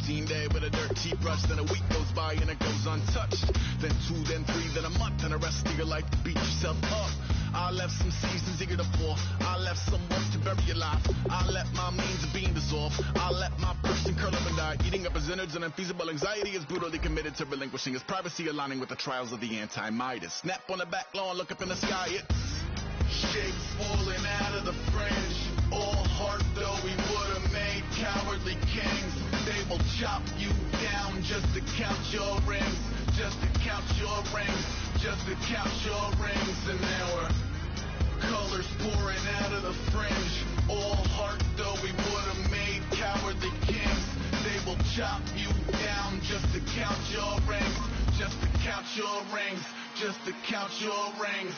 13 day with a dirty brush, then a week goes by and it goes untouched. Then 2, then 3, then a month, and the rest of your life to beat yourself up. I left some seasons eager to fall. I left some work to bury alive. I let my means of being dissolved. I let my person curl up and die. Eating up his innards and unfeasible anxiety is brutally committed to relinquishing his privacy, aligning with the trials of the anti-Midas. Snap on the back lawn, look up in the sky, it's shapes falling out of the fringe. All heart though we would have made cowardly kings. They will chop you down just to count your rings. Just to count your rings. Just to count your rings. And there were colors pouring out of the fringe. All heart though we would have made cowardly kings. They will chop you down just to count your rings. Just to count your rings. Just to count your rings.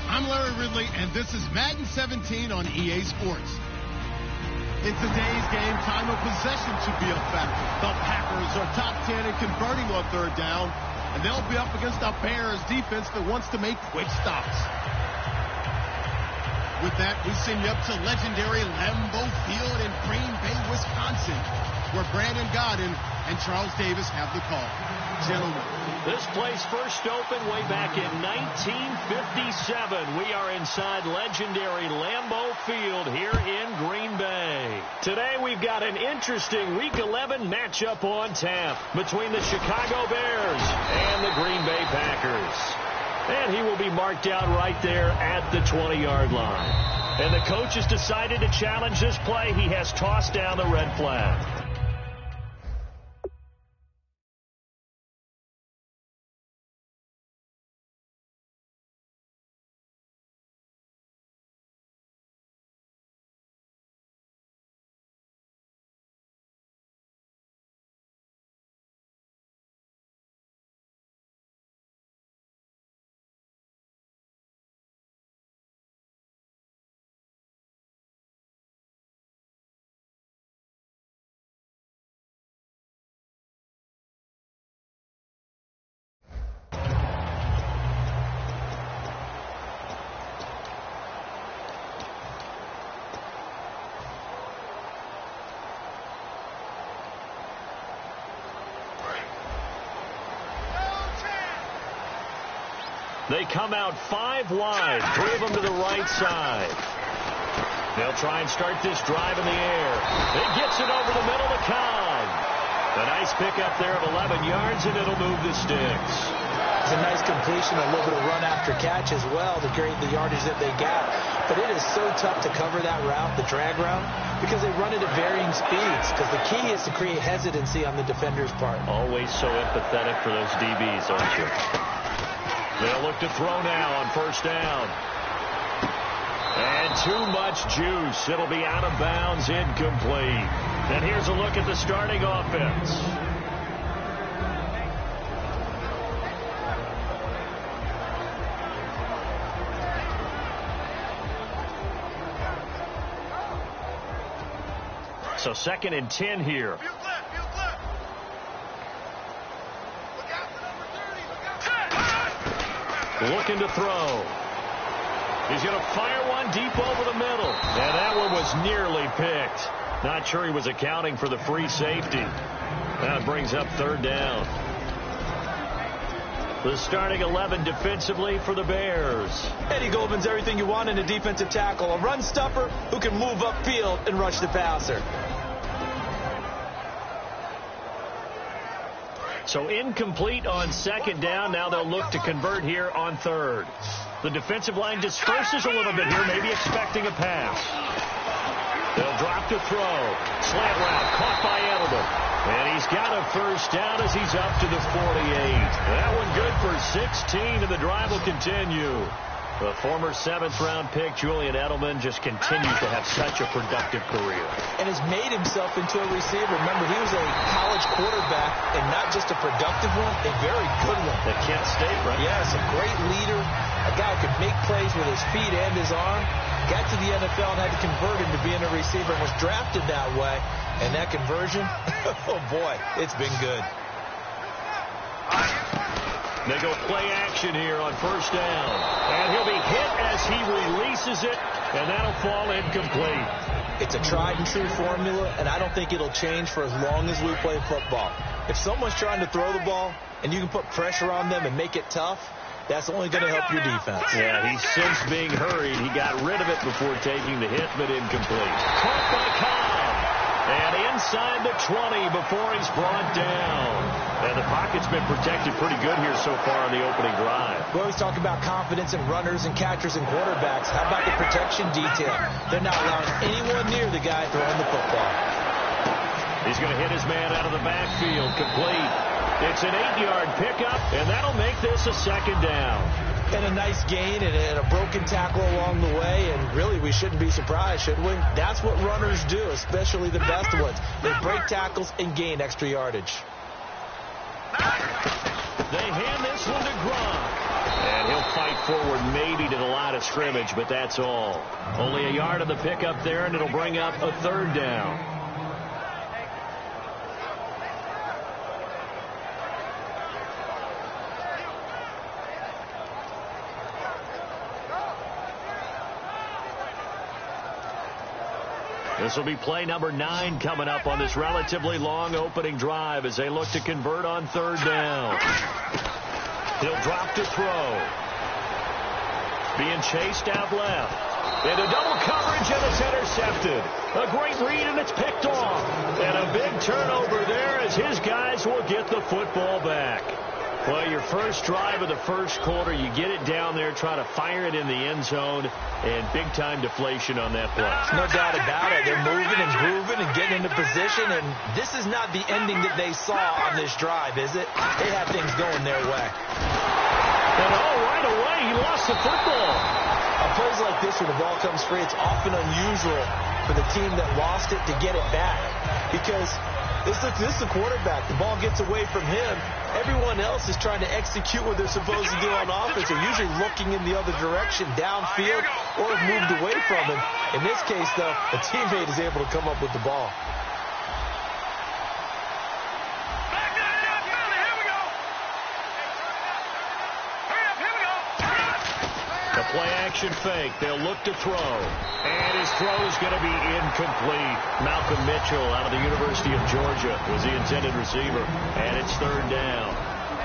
I'm Larry Ridley, and this is Madden 17 on EA Sports. In today's game, time of possession should be a factor. The Packers are top 10 in converting on third down, and they'll be up against a Bears defense that wants to make quick stops. With that, we send you up to legendary Lambeau Field in Green Bay, Wisconsin, where Brandon Gaudin and Charles Davis have the call. Gentlemen. This place first opened way back in 1957. We are inside legendary Lambeau Field here in Green Bay. Today we've got an interesting Week 11 matchup on tap between the Chicago Bears and the Green Bay Packers. And he will be marked out right there at the 20-yard line. And the coach has decided to challenge this play. He has tossed down the red flag. They come out 5 wide, 3 of them to the right side. They'll try and start this drive in the air. It gets it over the middle to Khan. A nice pickup there of 11 yards, and it'll move the sticks. It's a nice completion, a little bit of run after catch as well to create the yardage that they got. But it is so tough to cover that route, the drag route, because they run it at varying speeds. Because the key is to create hesitancy on the defender's part. Always so empathetic for those DBs, aren't you? They'll look to throw now on first down. And too much juice. It'll be out of bounds, incomplete. And here's a look at the starting offense. So 2nd and 10 here. Looking to throw. He's going to fire one deep over the middle. And that one was nearly picked. Not sure he was accounting for the free safety. That brings up 3rd down. The starting 11 defensively for the Bears. Eddie Goldman's everything you want in a defensive tackle. A run stuffer who can move upfield and rush the passer. So incomplete on second down. Now they'll look to convert here on third. The defensive line disperses a little bit here, maybe expecting a pass. They'll drop to throw. Slant route caught by Edelman. And he's got a first down as he's up to the 48. That one good for 16, and the drive will continue. The former 7th-round pick, Julian Edelman, just continues to have such a productive career. And has made himself into a receiver. Remember, he was a college quarterback, and not just a productive one, a very good one. At Kent State, right? Yes, a great leader, a guy who could make plays with his feet and his arm. Got to the NFL and had to convert him to being a receiver and was drafted that way. And that conversion, oh boy, it's been good. They go play action here on first down. And he'll be hit as he releases it, and that'll fall incomplete. It's a tried-and-true formula, and I don't think it'll change for as long as we play football. If someone's trying to throw the ball, and you can put pressure on them and make it tough, that's only going to help your defense. Yeah, he's since being hurried. He got rid of it before taking the hit, but incomplete. Caught by Cobb. And inside the 20 before he's brought down. And the pocket's been protected pretty good here so far on the opening drive. We always talk about confidence in runners and catchers and quarterbacks. How about the protection detail? They're not allowing anyone near the guy throwing the football. He's going to hit his man out of the backfield. Complete. It's an 8-yard pickup, and that'll make this a second down. And a nice gain and a broken tackle along the way, and really we shouldn't be surprised, should we? That's what runners do, especially the best ones. They break tackles and gain extra yardage. They hand this one to Gronk. And he'll fight forward maybe to the line of scrimmage, but that's all. Only a yard of the pickup there, and it'll bring up a third down. This will be play number 9 coming up on this relatively long opening drive as they look to convert on third down. He'll drop to throw. Being chased out left. Into double coverage, and it's intercepted. A great read, and it's picked off. And a big turnover there as his guys will get the football back. Well, your first drive of the first quarter, you get it down there, try to fire it in the end zone, and big-time deflation on that play. No doubt about it. They're moving and grooving and getting into position, and this is not the ending that they saw on this drive, is it? They have things going their way. And right away, he lost the football. On plays like this where the ball comes free, it's often unusual for the team that lost it to get it back because this is the quarterback. The ball gets away from him. Everyone else is trying to execute what they're supposed to do on offense. They're usually looking in the other direction, downfield, or have moved away from him. In this case, though, a teammate is able to come up with the ball. The play-action fake. They'll look to throw. And his throw is going to be incomplete. Malcolm Mitchell out of the University of Georgia was the intended receiver. And it's third down.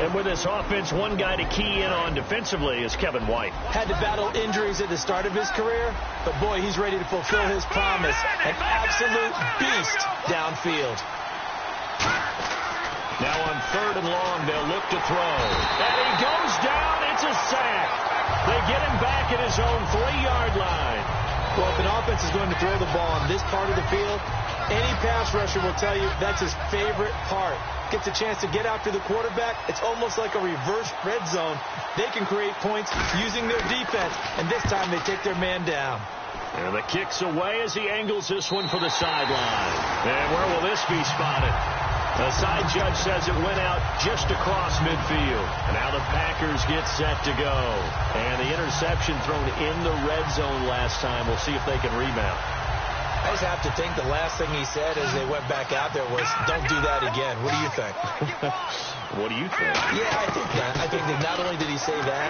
And with this offense, one guy to key in on defensively is Kevin White. Had to battle injuries at the start of his career, but boy, he's ready to fulfill his promise. An absolute beast downfield. Now on third and long, they'll look to throw. And he goes down. It's a sack. They get him back at his own 3-yard line. Well, if an offense is going to throw the ball on this part of the field, any pass rusher will tell you that's his favorite part. Gets a chance to get after the quarterback. It's almost like a reverse red zone. They can create points using their defense, and this time they take their man down. And the kick's away as he angles this one for the sideline. And where will this be spotted? The side judge says it went out just across midfield. And now the Packers get set to go. And the interception thrown in the red zone last time. We'll see if they can rebound. I just have to think the last thing he said as they went back out there was, don't do that again. What do you think? What do you think? Yeah, I think that. I think that not only did he say that,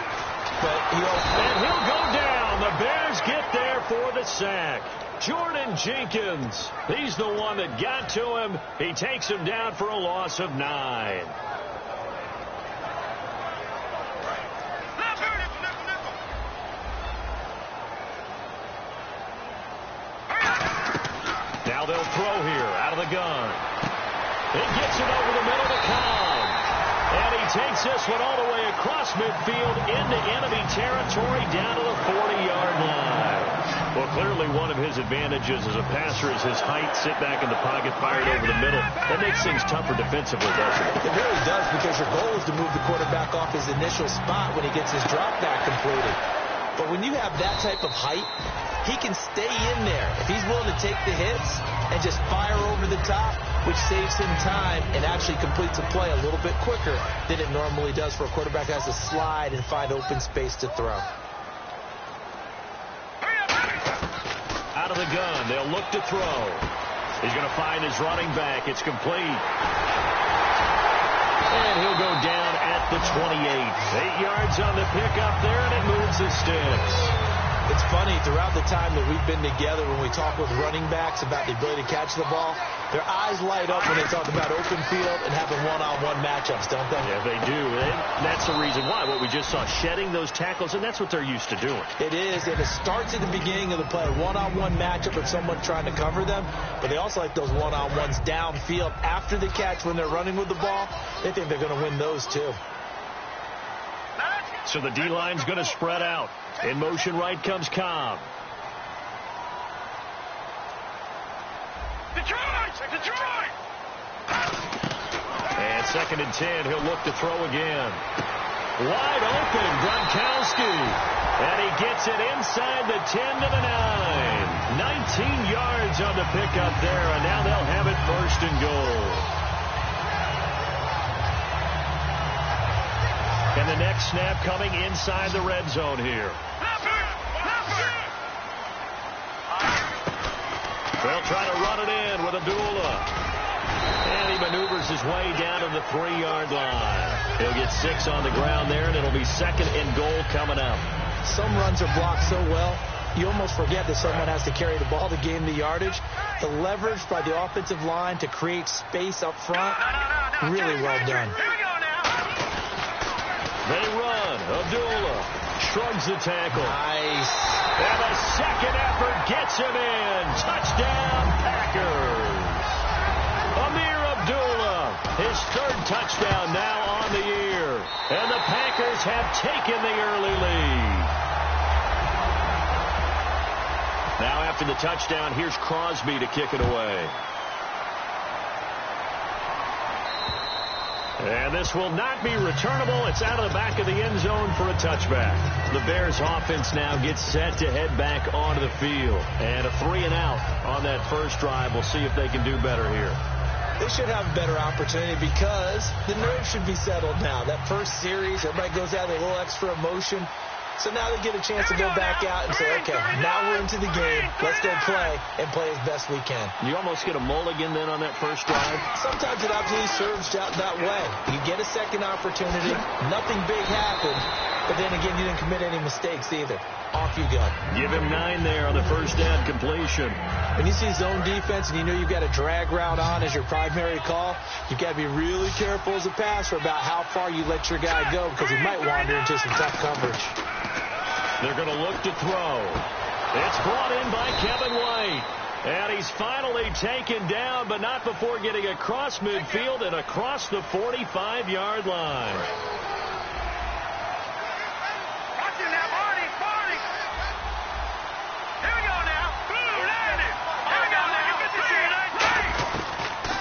but and he'll go down. The Bears get there for the sack. Jordan Jenkins, he's the one that got to him. He takes him down for a loss of 9. Now they'll throw here out of the gun. He gets it over the middle to Cobb. takes this one all the way across midfield into enemy territory down to the 40-yard line. Well, clearly one of his advantages as a passer is his height. Sit back in the pocket, fired over the middle. That makes things tougher defensively, doesn't it? It really does, because your goal is to move the quarterback off his initial spot when he gets his drop back completed. But when you have that type of height, he can stay in there if he's willing to take the hits and just fire over the top, which saves him time and actually completes a play a little bit quicker than it normally does for a quarterback who has to slide and find open space to throw. Out of the gun, they'll look to throw. He's going to find his running back. It's complete. And he'll go down at the 28. 8 yards on the pickup there, and it moves the sticks. It's funny, throughout the time that we've been together, when we talk with running backs about the ability to catch the ball, their eyes light up when they talk about open field and having one-on-one matchups, don't they? Yeah, they do. And that's the reason why. What we just saw, shedding those tackles, and that's what they're used to doing. It is, and it starts at the beginning of the play. One-on-one matchup with someone trying to cover them, but they also like those one-on-ones downfield after the catch when they're running with the ball. They think they're going to win those, too. So the D-line's going to spread out. In motion right comes Cobb. Detroit! And 2nd and 10, he'll look to throw again. Wide open, Gronkowski. And he gets it inside the 10 to the 9. 19 yards on the pickup there, and now they'll have it 1st and goal. And the next snap coming inside the red zone here. They'll try to run it in with Abdullah. And he maneuvers his way down to the 3-yard line. He'll get 6 on the ground there, and it'll be 2nd and goal coming up. Some runs are blocked so well, you almost forget that someone has to carry the ball to gain the yardage. The leverage by the offensive line to create space up front, really well done. They run. Abdullah shrugs the tackle. Nice. And the second effort gets him in. Touchdown, Packers. Amir Abdullah, his 3rd touchdown now on the year. And the Packers have taken the early lead. Now after the touchdown, here's Crosby to kick it away. And this will not be returnable. It's out of the back of the end zone for a touchback. The Bears offense now gets set to head back onto the field. And a 3-and-out on that first drive. We'll see if they can do better here. They should have a better opportunity because the nerves should be settled now. That first series, everybody goes out with a little extra emotion. So now they get a chance to go back out and say, okay, now we're into the game. Let's go play and play as best we can. You almost get a mulligan then on that first drive? Sometimes it absolutely serves out that way. You get a second opportunity. Nothing big happened. But then again, you didn't commit any mistakes either. Off you go. Give him 9 there on the first down completion. When you see zone defense and you know you've got a drag route on as your primary call, you've got to be really careful as a passer about how far you let your guy go because he might wander into some tough coverage. They're going to look to throw. It's brought in by Kevin White. And he's finally taken down, but not before getting across midfield and across the 45-yard line.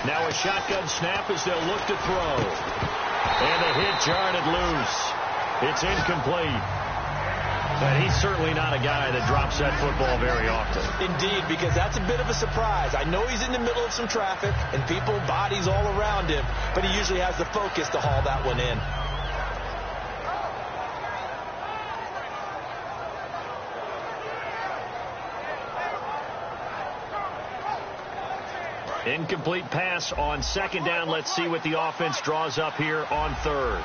Now a shotgun snap as they'll look to throw. And the hit jarred it loose. It's incomplete. But he's certainly not a guy that drops that football very often. Indeed, because that's a bit of a surprise. I know he's in the middle of some traffic and people, bodies all around him, but he usually has the focus to haul that one in. Incomplete pass on 2nd down. Let's see what the offense draws up here on 3rd.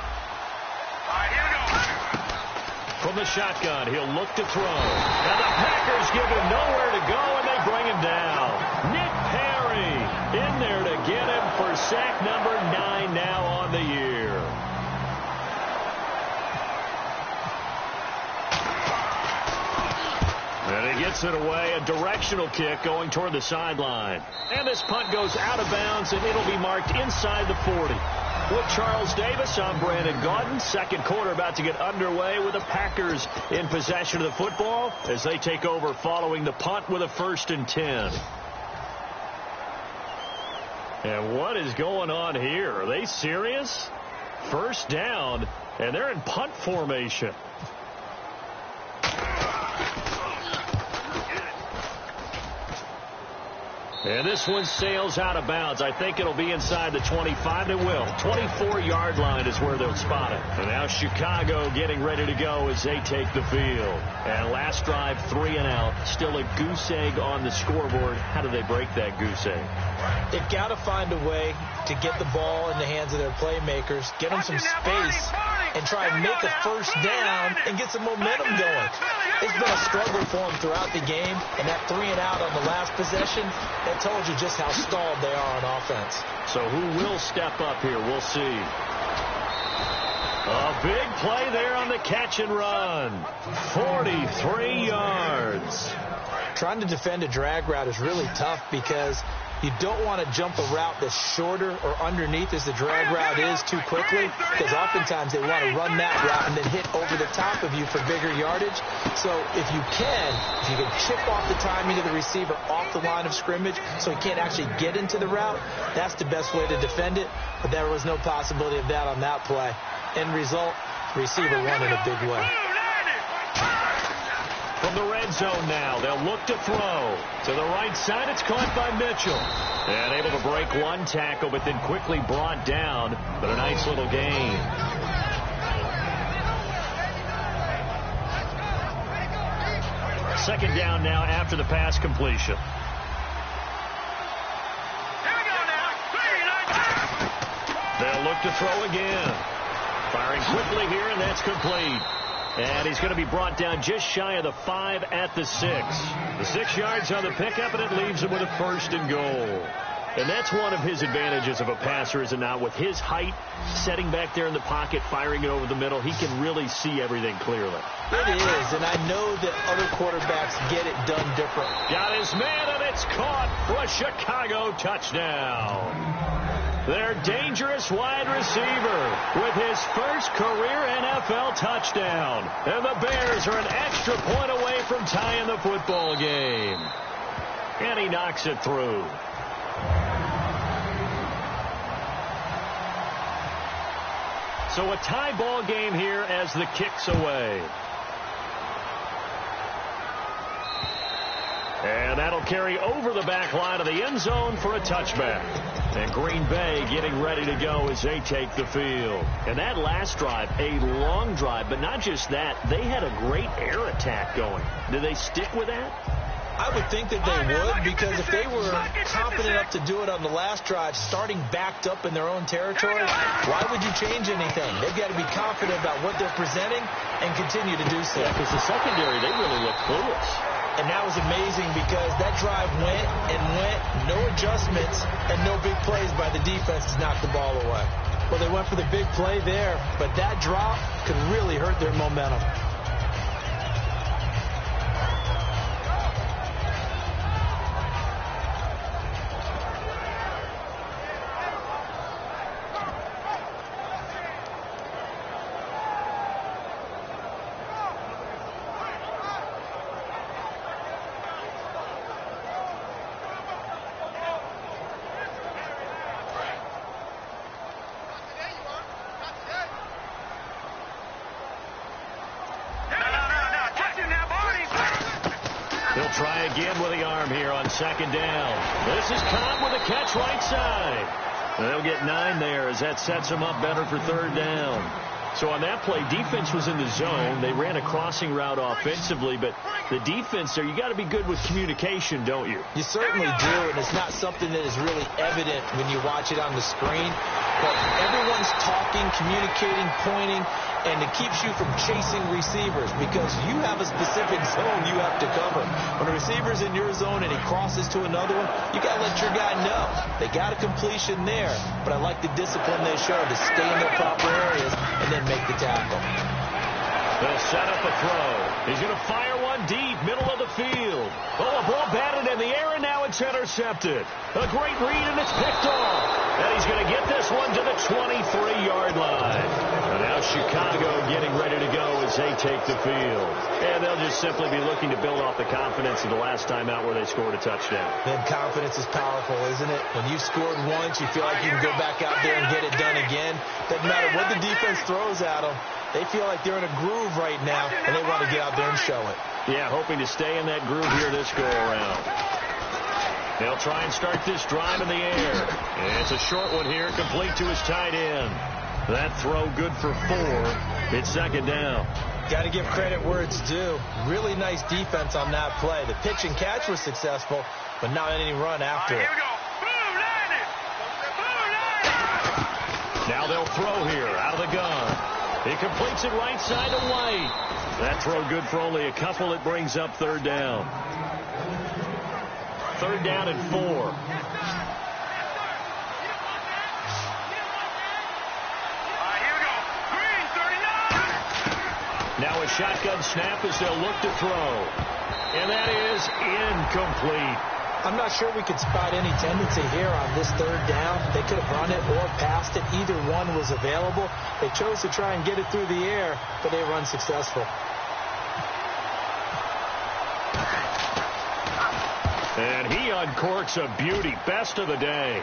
From the shotgun, he'll look to throw. And the Packers give him nowhere to go, and they bring him down. Nick Perry in there to get him for sack number 9 now on the year. And he gets it away, a directional kick going toward the sideline. And this punt goes out of bounds, and it'll be marked inside the 40. With Charles Davis, I'm Brandon Gaudin. Second quarter about to get underway with the Packers in possession of the football as they take over following the punt with a 1st and 10. And what is going on here? Are they serious? 1st down, and they're in punt formation. And this one sails out of bounds. I think it'll be inside the 25. It will. 24-yard line is where they'll spot it. And now Chicago getting ready to go as they take the field. And last drive, 3 and out. Still a goose egg on the scoreboard. How do they break that goose egg? They've got to find a way to get the ball in the hands of their playmakers, get them some space, and try and make a 1st down and get some momentum going. It's been a struggle for them throughout the game, and that 3 and out on the last possession, that told you just how stalled they are on offense. So who will step up here? We'll see. A big play there on the catch and run. 43 yards. Trying to defend a drag route is really tough because you don't want to jump a route that's shorter or underneath as the drag route is too quickly, because oftentimes they want to run that route and then hit over the top of you for bigger yardage. So if you can chip off the timing of the receiver off the line of scrimmage so he can't actually get into the route, that's the best way to defend it. But there was no possibility of that on that play. End result, receiver won in a big way. From the red zone now, they'll look to throw. To the right side, it's caught by Mitchell. And able to break one tackle, but then quickly brought down. But a nice little gain. Second down now after the pass completion. They'll look to throw again. Firing quickly here, and that's complete. And he's going to be brought down just shy of the 5 at the 6. The 6 yards on the pickup, and it leaves him with a 1st and goal. And that's one of his advantages of a passer, is it not? With his height, setting back there in the pocket, firing it over the middle, he can really see everything clearly. It is, and I know that other quarterbacks get it done different. Got his man, and it's caught for a Chicago touchdown. Their dangerous wide receiver with his first career NFL touchdown. And the Bears are an extra point away from tying the football game. And he knocks it through. So a tie ball game here as the kick's away. And that'll carry over the back line of the end zone for a touchback. And Green Bay getting ready to go as they take the field. And that last drive, a long drive, but not just that. They had a great air attack going. Do they stick with that? I would think that they would, because if they were confident enough to do it on the last drive, starting backed up in their own territory, why would you change anything? They've got to be confident about what they're presenting and continue to do so. Yeah, because the secondary, they really look clueless. And that was amazing because that drive went and went, no adjustments, and no big plays by the defense to knock the ball away. Well, they went for the big play there, but that drop could really hurt their momentum. He'll try again with the arm here on second down. This is caught with a catch right side. And they'll get 9 there as that sets them up better for third down. So on that play, defense was in the zone. They ran a crossing route offensively, but the defense there, you got to be good with communication, don't you? You certainly do, and it's not something that is really evident when you watch it on the screen. But everyone's talking, communicating, pointing, and it keeps you from chasing receivers because you have a specific zone you have to cover. When a receiver's in your zone and he crosses to another one, you got to let your guy know. They got a completion there, but I like the discipline they show to stay in their proper areas and then make the tackle. They'll set up a throw. He's going to fire one deep, middle of the field. Oh, a ball batted in the air, and now it's intercepted. A great read, and it's picked off. And he's going to get this one to the 23. Chicago getting ready to go as they take the field. And they'll just simply be looking to build off the confidence of the last time out where they scored a touchdown. Man, confidence is powerful, isn't it? When you've scored once, you feel like you can go back out there and get it done again. Doesn't matter what the defense throws at them. They feel like they're in a groove right now, and they want to get out there and show it. Yeah, hoping to stay in that groove here this go-around. They'll try and start this drive in the air. And it's a short one here, complete to his tight end. That throw good for 4. It's second down. Got to give credit where it's due. Really nice defense on that play. The pitch and catch was successful, but not any run after it. Now they'll throw here out of the gun. He completes it right side to White. That throw good for only a couple. It brings up third down. Third down and 4. Now a shotgun snap as they'll look to throw. And that is incomplete. I'm not sure we could spot any tendency here on this third down. They could have run it or passed it. Either one was available. They chose to try and get it through the air, but they were unsuccessful. And he uncorks a beauty. Best of the day.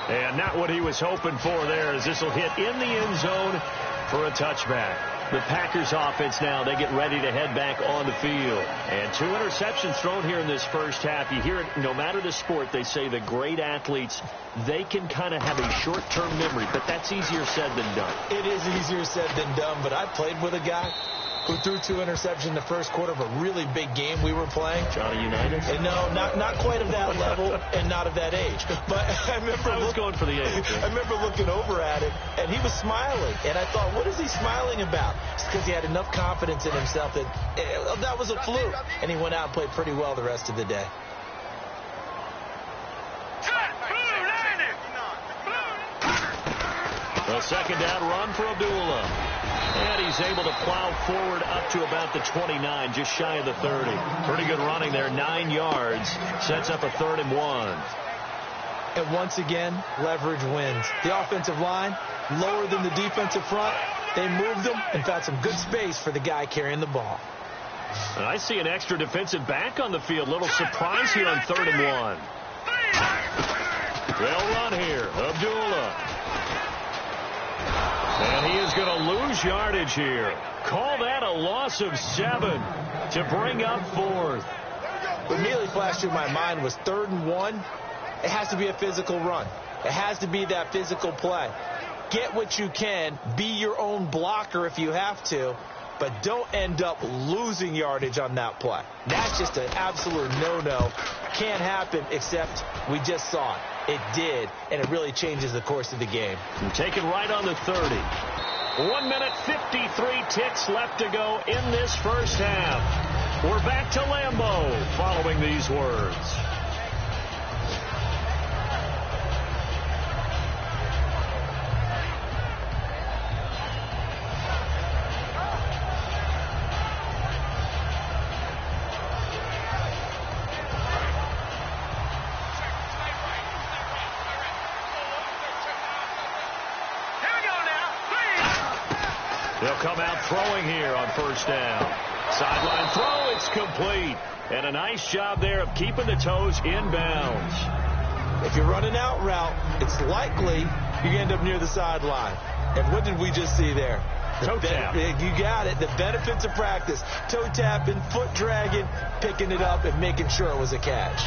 And not what he was hoping for there, as this will hit in the end zone for a touchback. The Packers offense now, they get ready to head back on the field. And 2 interceptions thrown here in this first half. You hear it, no matter the sport, they say the great athletes, they can kind of have a short-term memory, but that's easier said than done. It is easier said than done, but I played with a guy who threw 2 interceptions in the first quarter of a really big game we were playing. Johnny Unitas? And no, not quite of that level and not of that age. But I was going for the age. I remember looking over at him, and he was smiling. And I thought, what is he smiling about? It's because he had enough confidence in himself that that was a fluke. And he went out and played pretty well the rest of the day. A second down run for Abdullah. And he's able to plow forward up to about the 29, just shy of the 30. Pretty good running there, 9 yards. Sets up a 3rd and 1. And once again, leverage wins. The offensive line, lower than the defensive front. They moved them and found some good space for the guy carrying the ball. And I see an extra defensive back on the field. Little surprise here on 3rd and 1. They'll run here. Abdullah. And he is going to lose yardage here. Call that a loss of 7 to bring up 4th. What immediately flashed through my mind was 3rd and 1. It has to be a physical run. It has to be that physical play. Get what you can. Be your own blocker if you have to. But don't end up losing yardage on that play. That's just an absolute no-no. Can't happen except we just saw it. It did, and it really changes the course of the game. Taken right on the 30. 1 minute, 53 ticks left to go in this first half. We're back to Lambeau following these words. They'll come out throwing here on first down. Sideline throw, it's complete. And a nice job there of keeping the toes in bounds. If you're running out route, it's likely you end up near the sideline. And what did we just see there? Toe tap. You got it. The benefits of practice. Toe tapping, foot dragging, picking it up, and making sure it was a catch.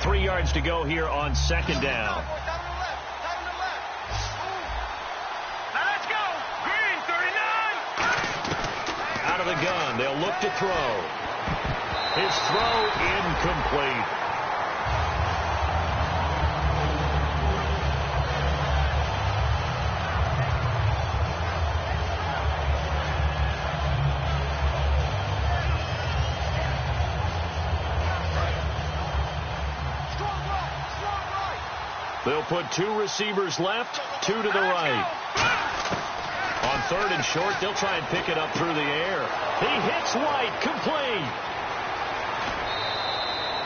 Three yards to go here on second down. Out of the gun, they'll look to throw. His throw incomplete. They'll put two receivers left, two to the right. On third and short, they'll try and pick it up through the air. He hits White, complete.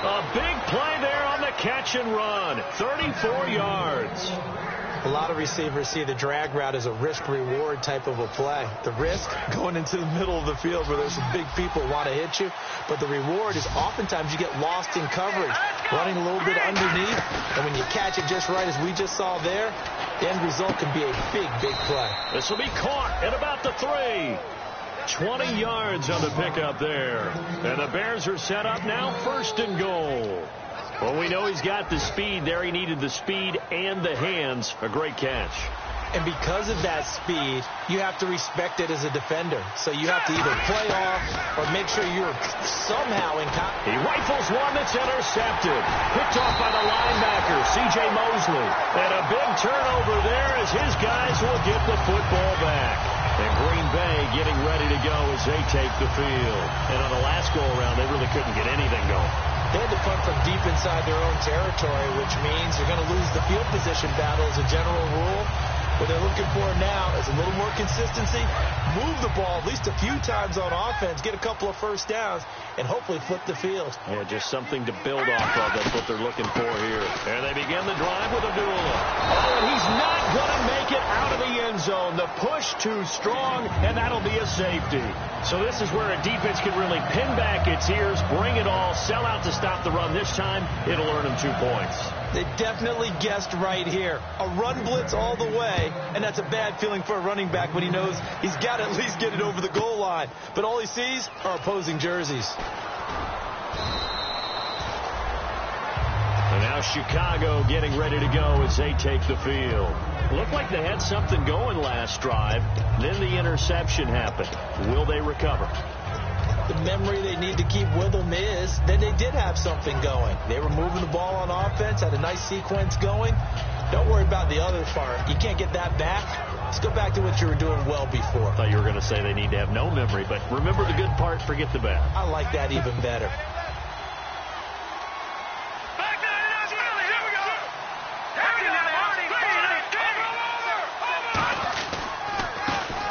A big play there on the catch and run. 34 yards. A lot of receivers see the drag route as a risk-reward type of a play. The risk, going into the middle of the field where there's some big people who want to hit you. But the reward is oftentimes you get lost in coverage, running a little bit underneath. And when you catch it just right, as we just saw there, the end result can be a big, big play. This will be caught at about the 3. 20 yards on the pickup there. And the Bears are set up now, 1st and goal. Well, we know he's got the speed there. He needed the speed and the hands. A great catch. And because of that speed, you have to respect it as a defender. So you have to either play off or make sure you're somehow in contact. He rifles one that's intercepted. Picked off by the linebacker, C.J. Mosley. And a big turnover there as his guys will get the football back. And Green Bay getting ready to go as they take the field. And on the last go-around, they really couldn't get anything going. They had to punt from deep inside their own territory, which means you're going to lose the field position battle as a general rule. What they're looking for now is a little more consistency, move the ball at least a few times on offense, get a couple of first downs, and hopefully flip the field. Yeah, just something to build off of. That's what they're looking for here. And they begin the drive with Abdullah. Oh, and he's not going to make it out of the end zone. The push too strong, and that'll be a safety. So this is where a defense can really pin back its ears, bring it all, sell out to stop the run. This time, it'll earn them 2 points. They definitely guessed right here. A run blitz all the way, and that's a bad feeling for a running back when he knows he's got to at least get it over the goal line. But all he sees are opposing jerseys. And now Chicago getting ready to go as they take the field. Looked like they had something going last drive. Then the interception happened. Will they recover? The memory they need to keep with them is that they did have something going. They were moving the ball on offense, had a nice sequence going. Don't worry about the other part. You can't get that back. Let's go back to what you were doing well before. I thought you were going to say they need to have no memory, but remember the good part, forget the bad. I like that even better.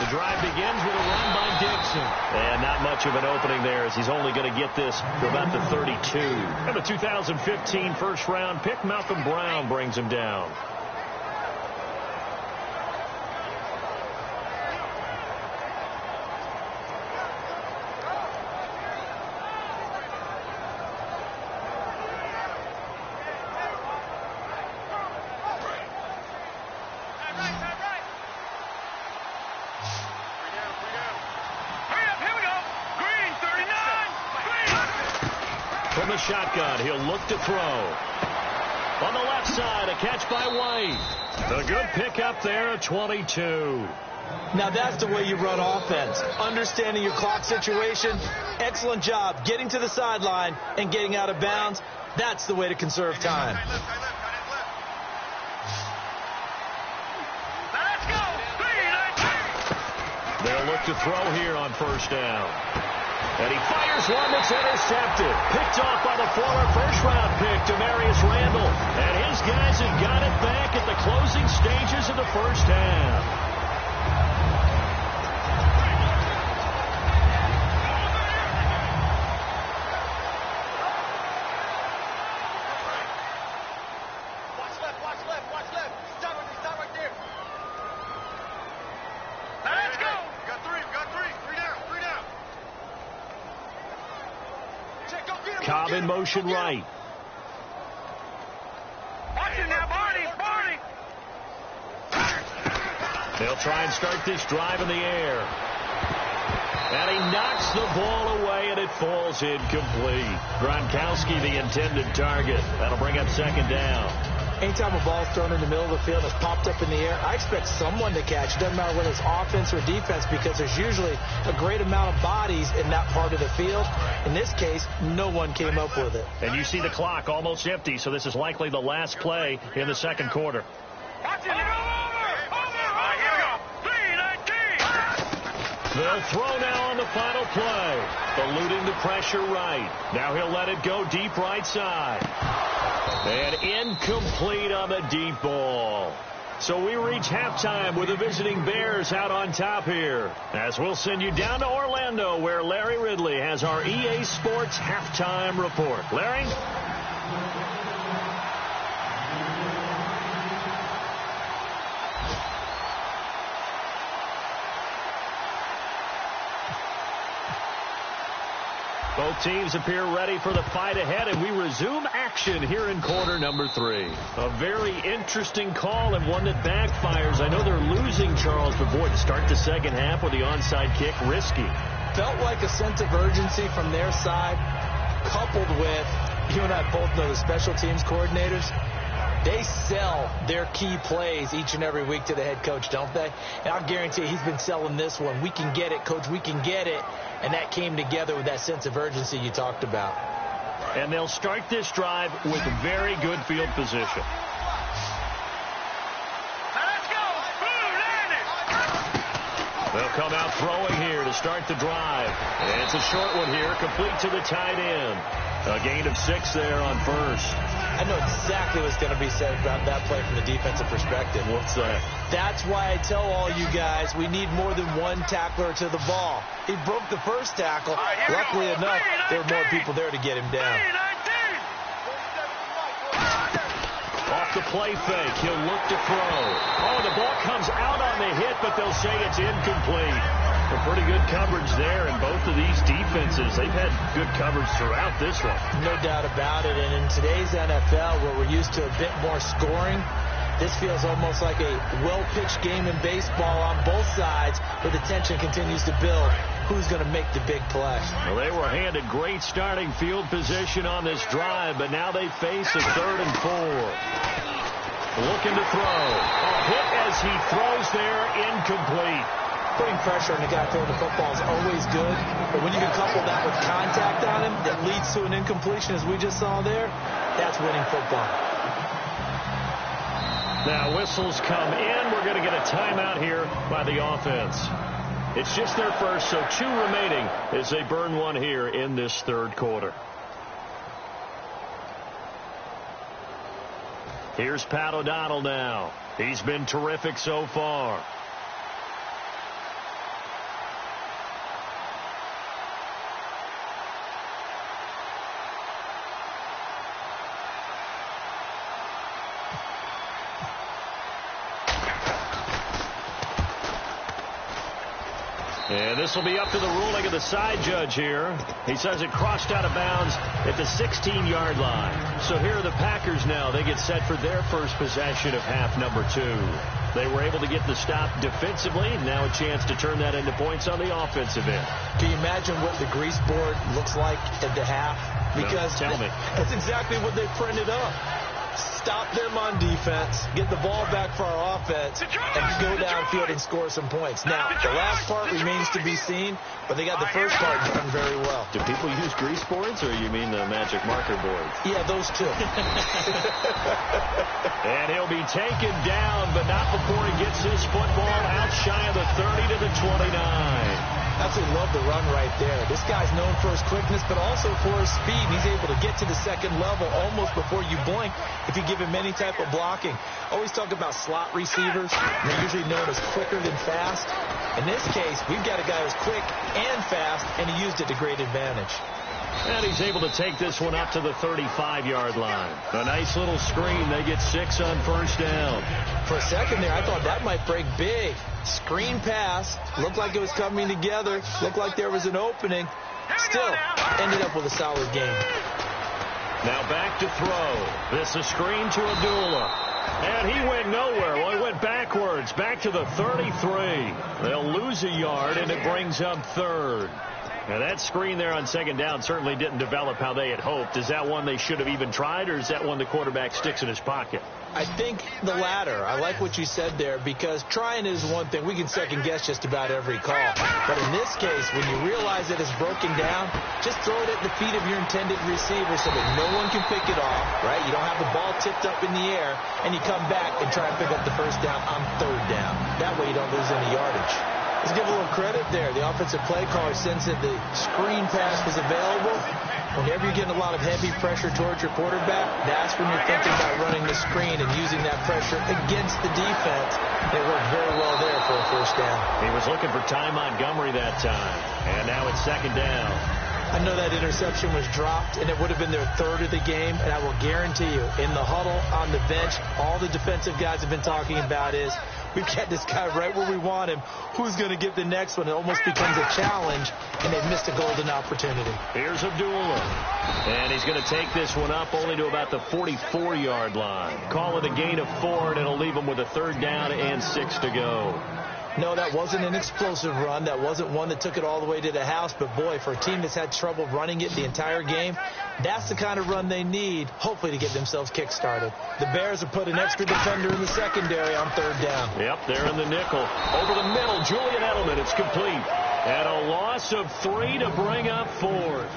The drive begins with a run by Dixon. And not much of an opening there as he's only going to get this for about the 32. And the 2015 first-round pick, Malcolm Brown, brings him down. From the shotgun, he'll look to throw. On the left side, a catch by White. A good pickup there at 22. Now that's the way you run offense. Understanding your clock situation. Excellent job getting to the sideline and getting out of bounds. That's the way to conserve time. They'll look to throw here on first down. And he fires one that's intercepted. Picked off by the former first-round pick, Demarius Randall. And his guys have got it back at the closing stages of the first half. Cobb in motion right. They'll try and start this drive in the air. And he knocks the ball away, and it falls incomplete. Gronkowski, the intended target. That'll bring up second down. Anytime a ball's thrown in the middle of the field and it's popped up in the air, I expect someone to catch. It doesn't matter whether it's offense or defense because there's usually a great amount of bodies in that part of the field. In this case, no one came up with it. And you see the clock almost empty, so this is likely the last play in the second quarter. They'll throw now on the final play. Eluding the pressure right. Now he'll let it go deep right side. And incomplete on the deep ball. So we reach halftime with the visiting Bears out on top here. As we'll send you down to Orlando, where Larry Ridley has our EA Sports halftime report. Larry? Both teams appear ready for the fight ahead, and we resume action here in quarter number 3. A very interesting call and one that backfires. I know they're losing, Charles, but boy, to start the second half with the onside kick, risky. Felt like a sense of urgency from their side, coupled with, you and I both know the special teams coordinators, they sell their key plays each and every week to the head coach, don't they? And I'll guarantee you he's been selling this one. We can get it, coach, we can get it. And that came together with that sense of urgency you talked about. And they'll start this drive with very good field position. Let's go! They'll come out throwing here to start the drive. And it's a short one here, complete to the tight end. A gain of 6 there on first. I know exactly what's going to be said about that play from the defensive perspective. What's that? That's why I tell all you guys we need more than one tackler to the ball. He broke the first tackle. Luckily enough, there were more people there to get him down. Off the play fake, he'll look to throw. Oh, the ball comes out on the hit, but they'll say it's incomplete. A pretty good coverage there, and both of these defenses, they've had good coverage throughout this one. No doubt about it, and in today's NFL, where we're used to a bit more scoring, this feels almost like a well-pitched game in baseball on both sides, where the tension continues to build. Who's going to make the big play? Well, they were handed great starting field position on this drive, but now they face a 3rd and 4. Looking to throw. A hit as he throws there, incomplete. Putting pressure on the guy throwing the football is always good, but when you can couple that with contact on him that leads to an incompletion, as we just saw there, that's winning football. Now whistles come in. We're going to get a timeout here by the offense. It's just their first, so 2 remaining as they burn one here in this 3rd quarter. Here's Pat O'Donnell now. He's been terrific so far. And this will be up to the ruling of the side judge here. He says it crossed out of bounds at the 16-yard line. So here are the Packers now. They get set for their first possession of half number 2. They were able to get the stop defensively. Now a chance to turn that into points on the offensive end. Can you imagine what the grease board looks like at the half? Because no, tell me. That's exactly what they printed up. Stop them on defense, get the ball back for our offense, and go downfield and score some points. Now, the last part remains to be seen, but they got the first part done very well. Do people use grease boards, or you mean the magic marker boards? Yeah, those two. And he'll be taken down, but not before he gets his football out shy of the 30 to the 29. Absolutely love the run right there. This guy's known for his quickness, but also for his speed. He's able to get to the second level almost before you blink if you give him any type of blocking. Always talk about slot receivers. They're usually known as quicker than fast. In this case, we've got a guy who's quick and fast, and he used it to great advantage. And he's able to take this one up to the 35-yard line. A nice little screen. They get 6 on first down. For a second there, I thought that might break big. Screen pass. Looked like it was coming together. Looked like there was an opening. Still, ended up with a solid game. Now back to throw. This is a screen to Abdullah. And he went nowhere. Well, he went backwards. Back to the 33. They'll lose a yard, and it brings up 3rd. Now, that screen there on second down certainly didn't develop how they had hoped. Is that one they should have even tried, or is that one the quarterback sticks in his pocket? I think the latter. I like what you said there, because trying is one thing. We can second-guess just about every call. But in this case, when you realize that it's broken down, just throw it at the feet of your intended receiver so that no one can pick it off, right? You don't have the ball tipped up in the air, and you come back and try and pick up the first down on 3rd down. That way you don't lose any yardage. Let's give a little credit there. The offensive play caller sensed that the screen pass was available, Whenever you're getting a lot of heavy pressure towards your quarterback, that's when you're thinking about running the screen and using that pressure against the defense. They worked very well there for a first down. He was looking for Ty Montgomery that time. And now it's second down. I know that interception was dropped, and it would have been their third of the game, and I will guarantee you, in the huddle, on the bench, all the defensive guys have been talking about is, we've got this guy right where we want him. Who's going to get the next one? It almost becomes a challenge, and they've missed a golden opportunity. Here's Abdullah. And he's going to take this one up only to about the 44-yard line. Call it a gain of 4, and it'll leave him with a third down and 6 to go. No, that wasn't an explosive run. That wasn't one that took it all the way to the house. But, boy, for a team that's had trouble running it the entire game, that's the kind of run they need, hopefully, to get themselves kick-started. The Bears have put an extra defender in the secondary on third down. Yep, they're in the nickel. Over the middle, Julian Edelman. It's complete. And a loss of 3 to bring up 4.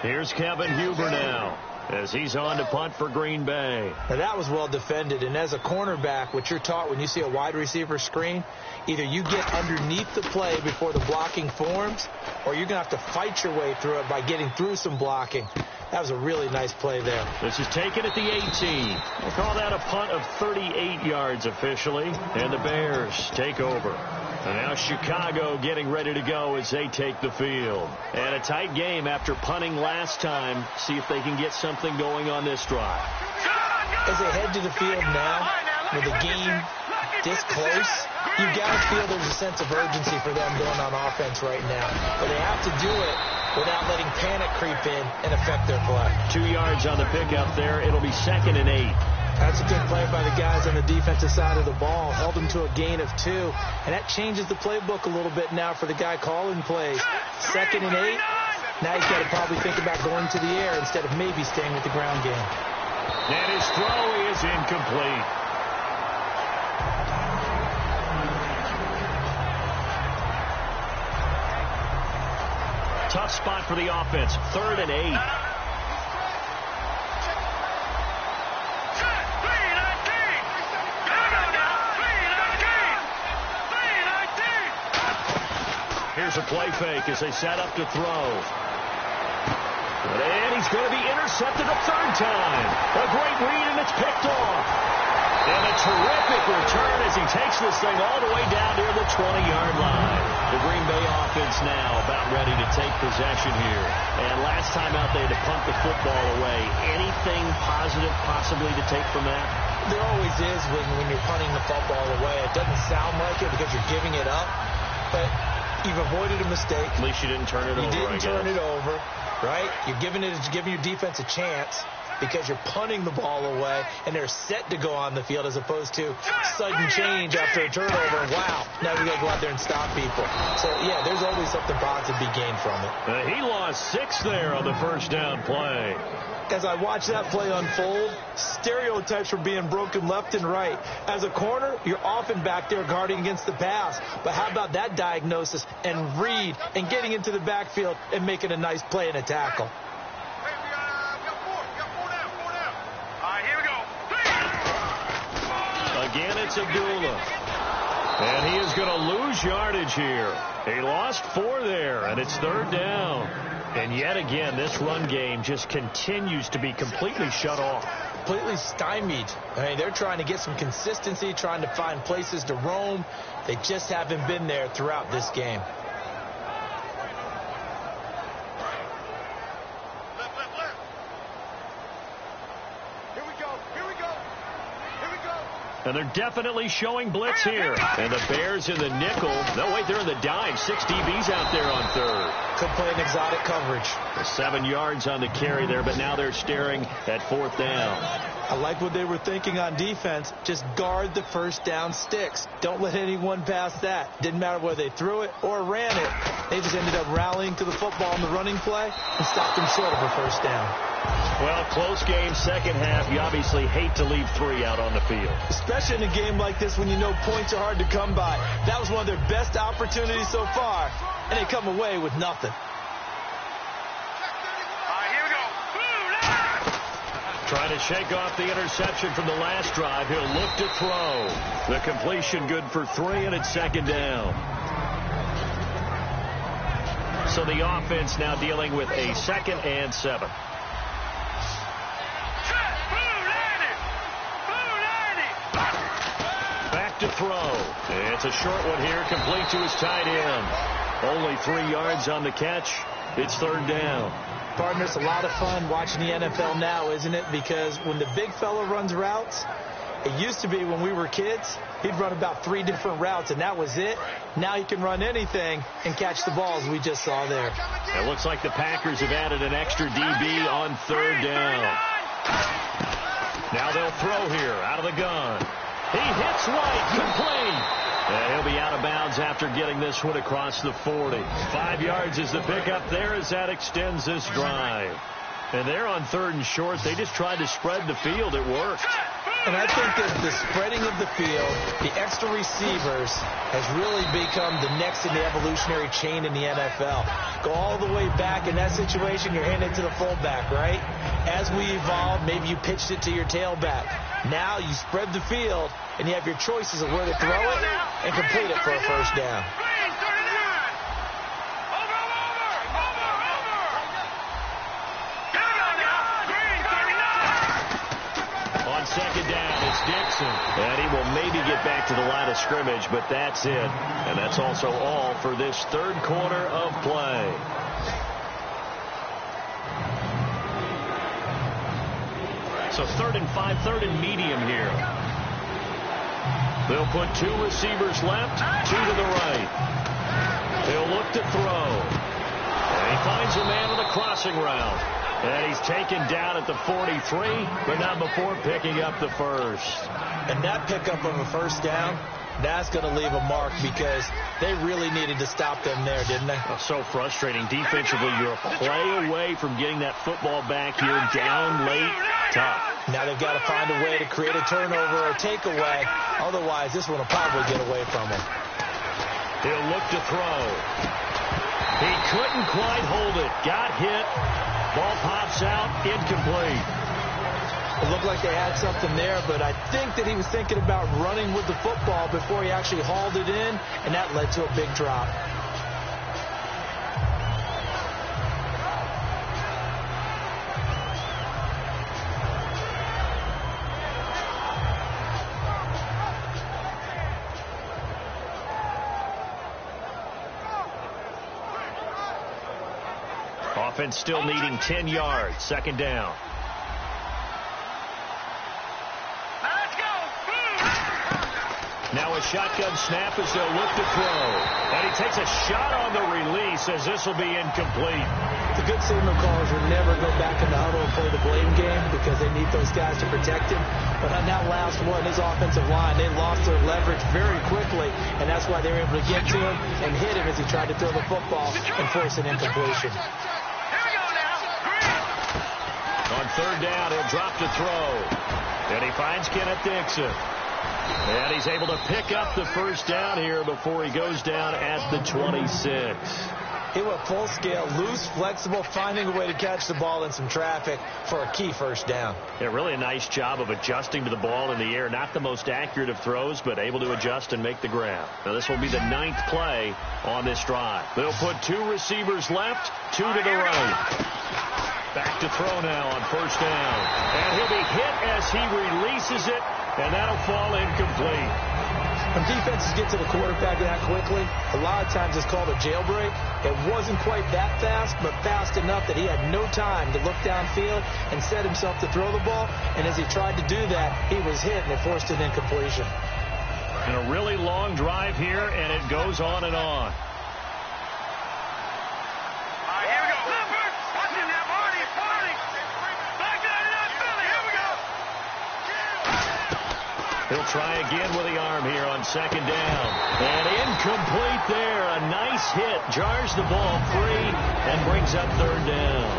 Here's Kevin Huber now, as he's on to punt for Green Bay. Now, that was well defended, and as a cornerback, what you're taught when you see a wide receiver screen, either you get underneath the play before the blocking forms, or you're going to have to fight your way through it by getting through some blocking. That was a really nice play there. This is taken at the 18. We'll call that a punt of 38 yards officially, and the Bears take over. And now Chicago getting ready to go as they take the field. And a tight game after punting last time. See if they can get something going on this drive. As they head to the field now, with the game this close, you've got to feel there's a sense of urgency for them going on offense right now. But they have to do it without letting panic creep in and affect their play. 2 yards on the pickup there. It'll be 2nd and 8. That's a good play by the guys on the defensive side of the ball. Held them to a gain of 2. And that changes the playbook a little bit now for the guy calling plays. 2nd and 8. Now he's got to probably think about going to the air instead of maybe staying with the ground game. And his throw is incomplete. Tough spot for the offense. 3rd and 8. Here's a play fake as they set up to throw. And he's going to be intercepted a 3rd time. A great read, and it's picked off. And a terrific return as he takes this thing all the way down near the 20-yard line. The Green Bay offense now about ready to take possession here. And last time out, they had to punt the football away. Anything positive possibly to take from that? There always is when you're punting the football away. It doesn't sound like it because you're giving it up. But you've avoided a mistake. At least you didn't turn it over. You didn't turn it over, right? You're giving your defense a chance because you're punting the ball away, and they're set to go on the field as opposed to sudden change after a turnover. And wow, now we got to go out there and stop people. So, yeah, there's always something positive to be gained from it. He lost 6 there on the first down play. As I watch that play unfold, stereotypes are being broken left and right. As a corner, you're often back there guarding against the pass. But how about that diagnosis and read and getting into the backfield and making a nice play and a tackle? Again, it's Abdullah. And he is going to lose yardage here. He lost 4 there, and it's 3rd down. And yet again, this run game just continues to be completely shut off. Completely stymied. I mean, they're trying to get some consistency, trying to find places to roam. They just haven't been there throughout this game. And they're definitely showing blitz here. And the Bears in the nickel. No, wait, they're in the dime. 6 DBs out there on 3rd. Could play an exotic coverage. 7 yards on the carry there, but now they're staring at 4th down. I like what they were thinking on defense. Just guard the first down sticks. Don't let anyone pass that. Didn't matter whether they threw it or ran it. They just ended up rallying to the football in the running play and stopped them short of a first down. Well, close game, second half. You obviously hate to leave 3 out on the field. Especially in a game like this when you know points are hard to come by. That was one of their best opportunities so far, and they come away with nothing. Here we go. Trying to shake off the interception from the last drive. He'll look to throw. The completion good for 3, and it's 2nd down. So the offense now dealing with a 2nd and 7. Back to throw. It's a short one here, complete to his tight end. Only 3 yards on the catch. It's 3rd down. Partner, it's a lot of fun watching the NFL now, isn't it? Because when the big fella runs routes, it used to be when we were kids, he'd run about 3 different routes, and that was it. Now he can run anything and catch the balls we just saw there. It looks like the Packers have added an extra DB on 3rd down. Now they'll throw here out of the gun. He hits right, complete. And he'll be out of bounds after getting this one across the 40. 5 yards is the pickup there as that extends this drive. And they're on 3rd and short. They just tried to spread the field. It worked. And I think that the spreading of the field, the extra receivers, has really become the next in the evolutionary chain in the NFL. Go all the way back in that situation, you're handing it to the fullback, right? As we evolved, maybe you pitched it to your tailback. Now you spread the field, and you have your choices of where to throw it and complete it for a 1st down. On 2nd down, it's Dixon. And he will maybe get back to the line of scrimmage, but that's it. And that's also all for this 3rd quarter of play. So 3rd and 5, 3rd and medium here. They'll put 2 receivers left, 2 to the right. He'll look to throw. And he finds a man on the crossing route. And he's taken down at the 43, but not before picking up the 1st. And that pickup of a 1st down, that's going to leave a mark because they really needed to stop them there, didn't they? Oh, so frustrating. Defensively, you're a play away from getting that football back here down late. Tough. Now they've got to find a way to create a turnover or takeaway. Otherwise, this one will probably get away from him. He'll look to throw. He couldn't quite hold it. Got hit. Ball pops out. Incomplete. It looked like they had something there, but I think that he was thinking about running with the football before he actually hauled it in, and that led to a big drop. Offense still needing 10 yards. 2nd down. Now a shotgun snap as they'll look to throw. And he takes a shot on the release as this will be incomplete. The good signal callers will never go back in the huddle and play the blame game because they need those guys to protect him. But on that last one, his offensive line, they lost their leverage very quickly, and that's why they were able to get to him and hit him as he tried to throw the football and force an incompletion. On 3rd down, he'll drop to throw. And he finds Kenneth Dixon. And he's able to pick up the 1st down here before he goes down at the 26. He went full scale, loose, flexible, finding a way to catch the ball in some traffic for a key 1st down. Yeah, really a nice job of adjusting to the ball in the air. Not the most accurate of throws, but able to adjust and make the grab. Now this will be the 9th play on this drive. They'll put 2 receivers left, 2 to the right. Back to throw now on 1st down. And he'll be hit as he releases it, and that'll fall incomplete. When defenses get to the quarterback that quickly, a lot of times it's called a jailbreak. It wasn't quite that fast, but fast enough that he had no time to look downfield and set himself to throw the ball. And as he tried to do that, he was hit, and it forced an incompletion. And a really long drive here, and it goes on and on. He'll try again with the arm here on 2nd down. And incomplete there. A nice hit. Jars the ball free and brings up 3rd down.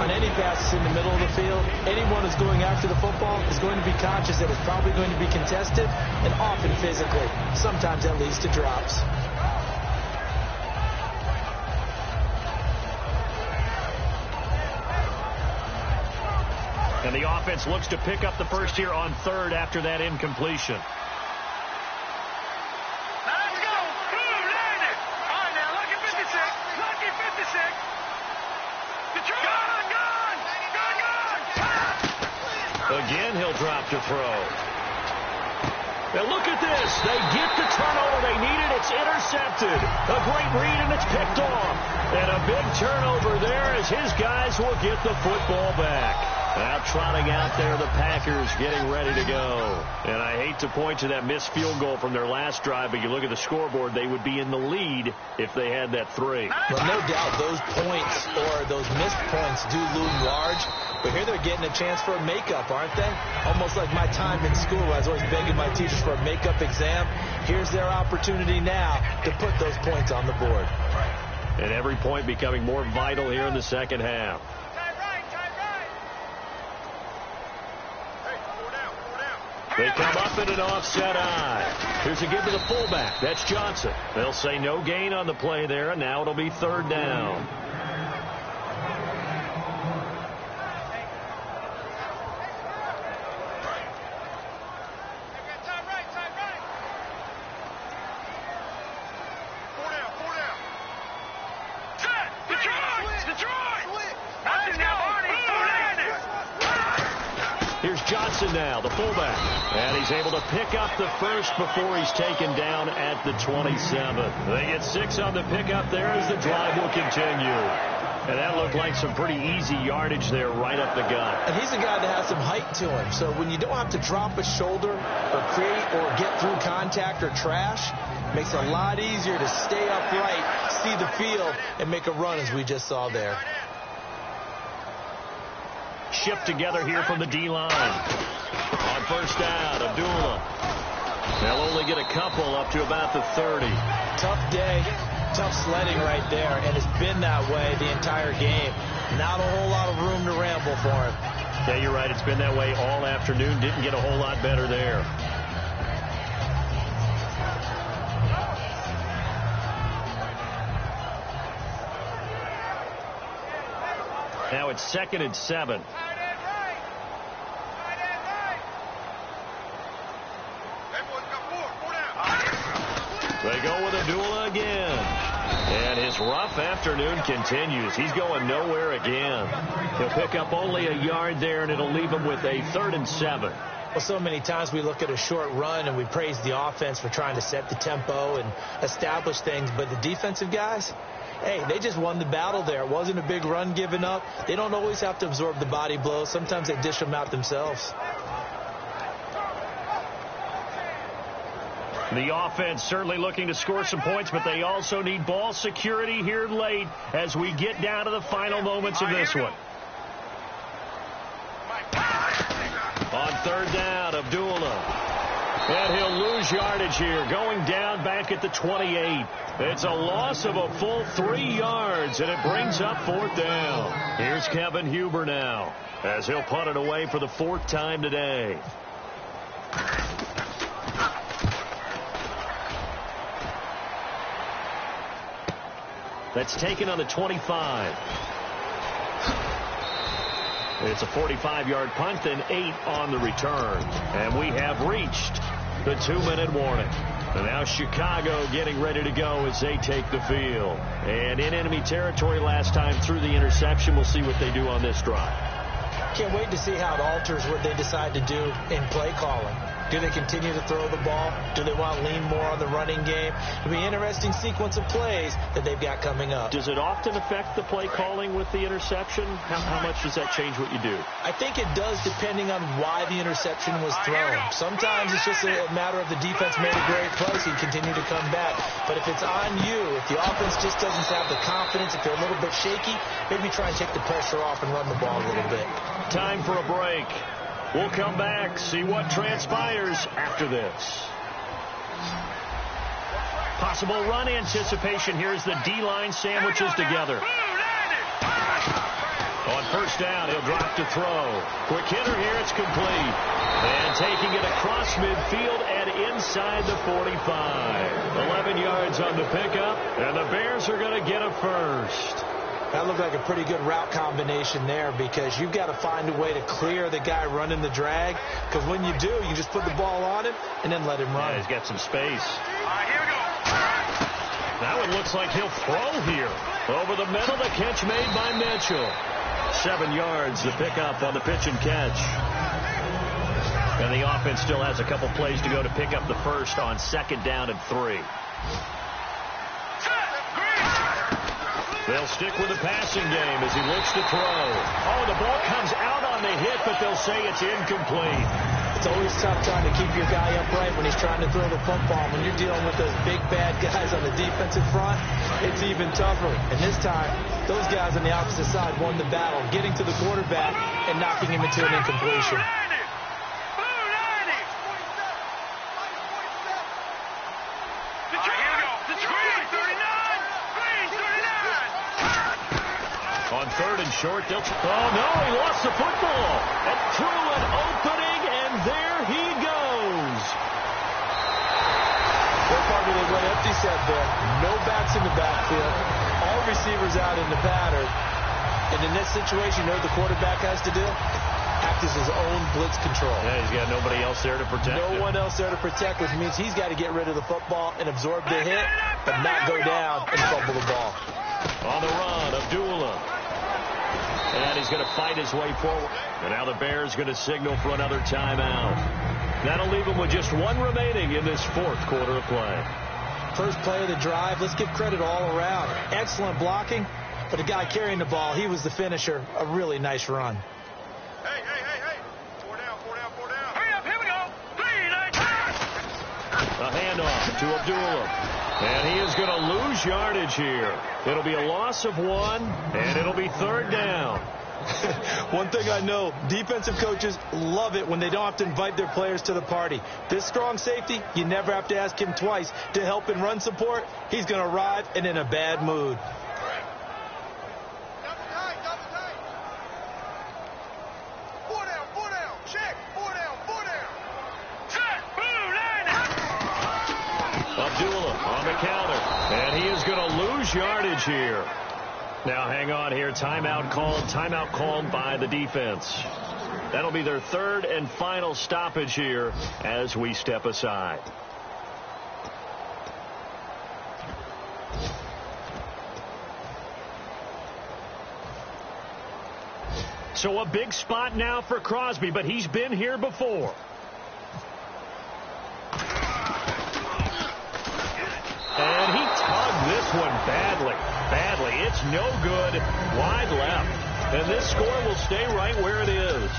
On any passes in the middle of the field, anyone who's going after the football is going to be conscious that it's probably going to be contested and often physically. Sometimes that leads to drops. And the offense looks to pick up the 1st here on 3rd after that incompletion. Let's go. All right, now look at 56. Again, he'll drop to throw. And look at this. They get the turnover they needed. It's intercepted. A great read, and it's picked off. And a big turnover there as his guys will get the football back. Now trotting out there, the Packers getting ready to go. And I hate to point to that missed field goal from their last drive, but you look at the scoreboard, they would be in the lead if they had that 3. Well, no doubt those points or those missed points do loom large. But here they're getting a chance for a makeup, aren't they? Almost like my time in school. I was always begging my teachers for a makeup exam. Here's their opportunity now to put those points on the board. And every point becoming more vital here in the second half. They come up in an offset eye. Here's a give to the fullback. That's Johnson. They'll say no gain on the play there, and now it'll be 3rd down. Now, the fullback. And he's able to pick up the first before he's taken down at the 27. They get 6 on the pickup there as the drive will continue. And that looked like some pretty easy yardage there right up the gut. And he's a guy that has some height to him. So when you don't have to drop a shoulder or create or get through contact or trash, it makes it a lot easier to stay upright, see the field, and make a run as we just saw there. Shift together here from the D-line. On 1st down, Abdullah. They'll only get a couple up to about the 30. Tough day, tough sledding right there, and it's been that way the entire game. Not a whole lot of room to ramble for him. Yeah, you're right. It's been that way all afternoon. Didn't get a whole lot better there. Now it's 2nd and 7. They go with Abdullah again. And his rough afternoon continues. He's going nowhere again. He'll pick up only a yard there, and it'll leave him with a 3rd and 7. Well, so many times we look at a short run and we praise the offense for trying to set the tempo and establish things. But the defensive guys, hey, they just won the battle there. It wasn't a big run given up. They don't always have to absorb the body blows. Sometimes they dish them out themselves. The offense certainly looking to score some points, but they also need ball security here late as we get down to the final moments of this one. On 3rd down, Abdullah. And he'll lose yardage here, going down back at the 28. It's a loss of a full 3 yards, and it brings up 4th down. Here's Kevin Huber now, as he'll punt it away for the 4th time today. That's taken on the 25. It's a 45-yard punt and 8 on the return. And we have reached the 2-minute warning. And now Chicago getting ready to go as they take the field. And in enemy territory last time through the interception. We'll see what they do on this drive. Can't wait to see how it alters what they decide to do in play calling. Do they continue to throw the ball? Do they want to lean more on the running game? It'll be an interesting sequence of plays that they've got coming up. Does it often affect the play calling with the interception? How much does that change what you do? I think it does depending on why the interception was thrown. Sometimes it's just a matter of the defense made a great play, so you continue to come back. But if it's on you, if the offense just doesn't have the confidence, if they're a little bit shaky, maybe try and take the pressure off and run the ball a little bit. Time for a break. We'll come back, see what transpires after this. Possible run anticipation. Here's the D-line sandwiches together. On 1st down, he'll drop to throw. Quick hitter here, it's complete. And taking it across midfield and inside the 45. 11 yards on the pickup, and the Bears are going to get a first. That looked like a pretty good route combination there because you've got to find a way to clear the guy running the drag. Because when you do, you just put the ball on him and then let him run. Yeah, he's got some space. Here we go. That one looks like he'll throw here. Over the middle, the catch made by Mitchell. 7 yards, the pickup on the pitch and catch. And the offense still has a couple plays to go to pick up the first on 2nd down and 3. They'll stick with the passing game as he looks to throw. Oh, the ball comes out on the hit, but they'll say it's incomplete. It's always tough trying to keep your guy upright when he's trying to throw the football. When you're dealing with those big, bad guys on the defensive front, it's even tougher. And this time, those guys on the opposite side won the battle, getting to the quarterback and knocking him into an incompletion. On 3rd and short, oh no, he lost the football. And through an opening, and there he goes. What part of they went empty set there? No backs in the backfield. All receivers out in the pattern. And in this situation, you know what the quarterback has to do? Act as his own blitz control. Yeah, he's got nobody else there to protect him. No one else there to protect, which means he's got to get rid of the football and absorb the hit, but not go down and fumble the ball. On the run, Abdullah. And he's going to fight his way forward. And now the Bears going to signal for another timeout. That'll leave them with just one remaining in this 4th quarter of play. First play of the drive, let's give credit all around. Excellent blocking, but the guy carrying the ball, he was the finisher. A really nice run. Hey. 4 down. Hurry up, here we go. 3, 9, 10. A handoff to Abdullah. And he is going to lose yardage here. It'll be a loss of 1, and it'll be 3rd down. One thing I know, defensive coaches love it when they don't have to invite their players to the party. This strong safety, you never have to ask him twice to help in run support. He's going to arrive and in a bad mood. Double tight. 4 down. Check. 4 down. Set. Boom. 9. Abdullah on the counter. And he is going to lose yardage here. Now hang on here. Timeout called by the defense. That'll be their 3rd and final stoppage here as we step aside. So a big spot now for Crosby, but he's been here before. And he tugged this one badly. It's no good. Wide left. And this score will stay right where it is.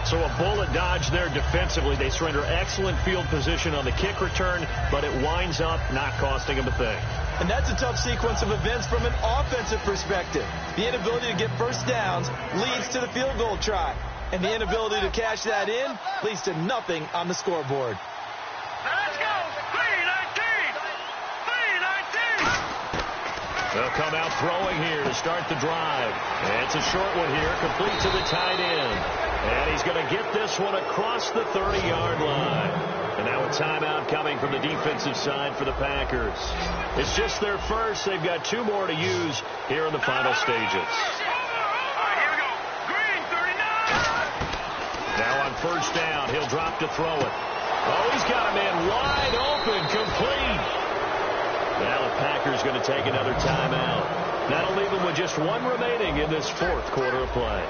So a bullet dodge there defensively. They surrender excellent field position on the kick return, but it winds up not costing them a thing. And that's a tough sequence of events from an offensive perspective. The inability to get first downs leads to the field goal try. And the inability to cash that in leads to nothing on the scoreboard. Let's go. 3-19. They'll come out throwing here to start the drive. And it's a short one here, complete to the tight end. And he's going to get this one across the 30-yard line. And now a timeout coming from the defensive side for the Packers. It's just their first. They've got 2 more to use here in the final stages. All right, here we go. Green, 39. Now on 1st down, he'll drop to throw it. Oh, he's got a man wide open, complete. Now the Packers going to take another timeout. That'll leave them with just 1 remaining in this 4th quarter of play.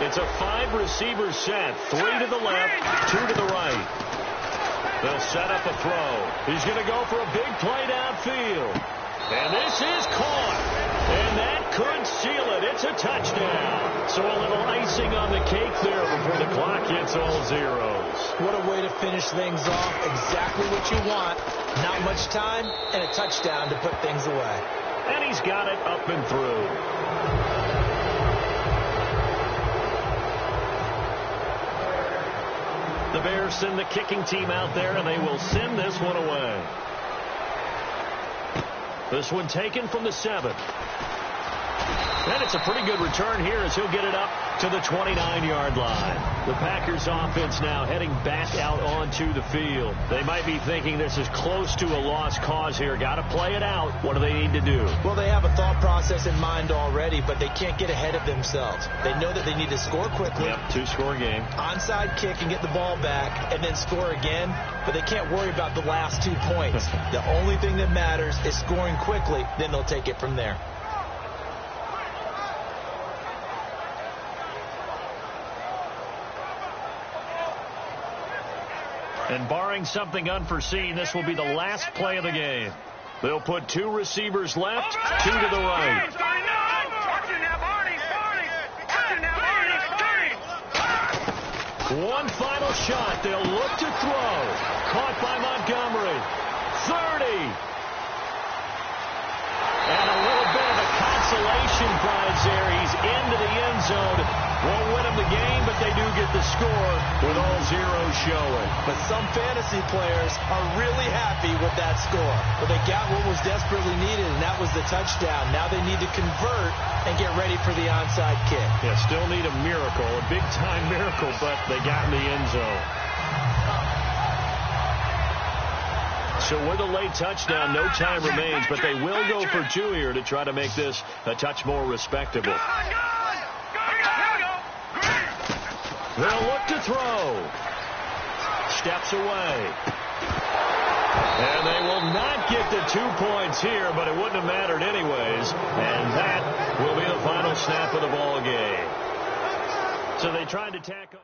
It's a 5-receiver set, 3 to the left, 2 to the right. They'll set up a throw. He's going to go for a big play downfield. And this is caught. And that could seal it. It's a touchdown. So a little icing on the cake there before the clock hits all zeros. What a way to finish things off. Exactly what you want. Not much time and a touchdown to put things away. And he's got it up and through. The Bears send the kicking team out there, and they will send this one away. This one taken from the 7. And it's a pretty good return here as he'll get it up to the 29-yard line. The Packers offense now heading back out onto the field. They might be thinking this is close to a lost cause here. Got to play it out. What do they need to do? Well, they have a thought process in mind already, but they can't get ahead of themselves. They know that they need to score quickly. Yep, 2-score game. Onside kick and get the ball back and then score again, but they can't worry about the last 2 points. The only thing that matters is scoring quickly, then they'll take it from there. And barring something unforeseen, this will be the last play of the game. They'll put 2 receivers left, 2 to the right. One final shot. They'll look to throw. Caught by Montgomery. 30. And a little bit of a consolation prize there. He's into the end zone. Won't win him the game, but they do get the score with all zeros showing. But some fantasy players are really happy with that score. But they got what was desperately needed, and that was the touchdown. Now they need to convert and get ready for the onside kick. Yeah, still need a miracle, a big-time miracle, but they got in the end zone. So with a late touchdown, no time remains, but they will go for 2 here to try to make this a touch more respectable. They'll look to throw. Steps away. And they will not get the 2 points here, but it wouldn't have mattered anyways. And that will be the final snap of the ball game. So they tried to tackle.